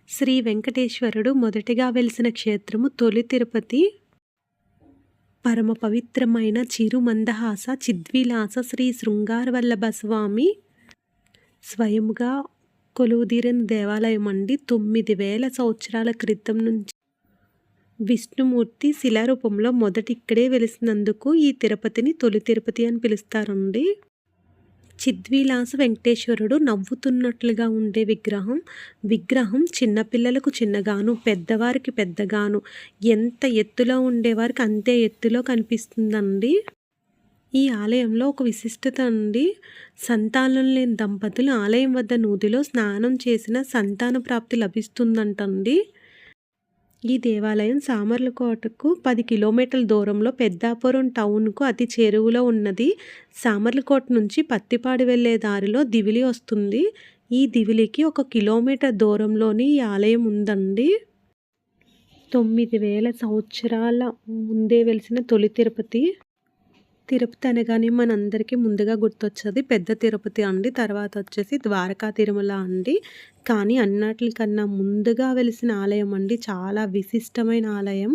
శ్రీ వెంకటేశ్వరుడు మొదటిగా వెలిసిన క్షేత్రము తొలి తిరుపతి. పరమ పవిత్రమైన చిరుమందహాస చిద్విలాస శ్రీ శృంగారవల్లభ స్వామి స్వయముగా కొలువుదీరిన దేవాలయం అండి. 9000 సంవత్సరాల క్రితం నుంచి విష్ణుమూర్తి శిలారూపంలో మొదటి ఇక్కడే వెలిసినందుకు ఈ తిరుపతిని తొలి తిరుపతి అని పిలుస్తారండి. చిద్విలాస వెంకటేశ్వరుడు నవ్వుతున్నట్లుగా ఉండే విగ్రహం చిన్నపిల్లలకు చిన్నగాను, పెద్దవారికి పెద్దగాను, ఎంత ఎత్తులో ఉండేవారికి అంతే ఎత్తులో కనిపిస్తుందండి. ఈ ఆలయంలో ఒక విశిష్టత అండి. సంతానం లేని దంపతులు ఆలయం వద్ద నూతిలో స్నానం చేసిన సంతాన ప్రాప్తి లభిస్తుందంటండి. ఈ దేవాలయం సామర్లకోటకు 10 కిలోమీటర్ల దూరంలో పెద్దాపురం టౌన్కు అతి చేరువలో ఉన్నది. సామర్లకోట నుంచి పత్తిపాడు వెళ్ళే దారిలో దివిలి వస్తుంది. ఈ దివిలికి 1 కిలోమీటర్ దూరంలోని ఈ ఆలయం ఉందండి. 9000 సంవత్సరాల ముందే వెలిసిన తొలి తిరుపతి. తిరుపతి అనగానే మనందరికీ ముందుగా గుర్తొచ్చేది పెద్ద తిరుపతి అండి. తర్వాత వచ్చేసి ద్వారకా తిరుమల అండి. కానీ అన్నిటికన్నా ముందుగా వెలిసిన ఆలయం అండి. చాలా విశిష్టమైన ఆలయం.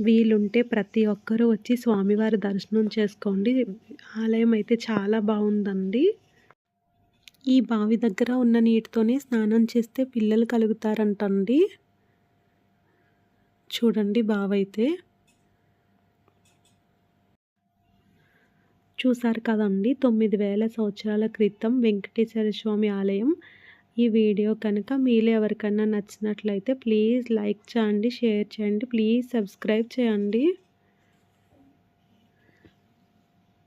వీలుంటే ప్రతి ఒక్కరూ వచ్చి స్వామివారి దర్శనం చేసుకోండి. ఆలయం అయితే చాలా బాగుందండి. ఈ బావి దగ్గర ఉన్న నీటితోనే స్నానం చేస్తే పిల్లలు కలుగుతారంటండి. చూడండి బావి అయితే. చూసారు కదండి, 9000 సంవత్సరాల క్రితం వెంకటేశ్వర స్వామి ఆలయం. ఈ వీడియో కనుక మీలో ఎవరికైనా నచ్చినట్లయితే ప్లీజ్ లైక్ చేయండి, షేర్ చేయండి, ప్లీజ్ సబ్స్క్రైబ్ చేయండి.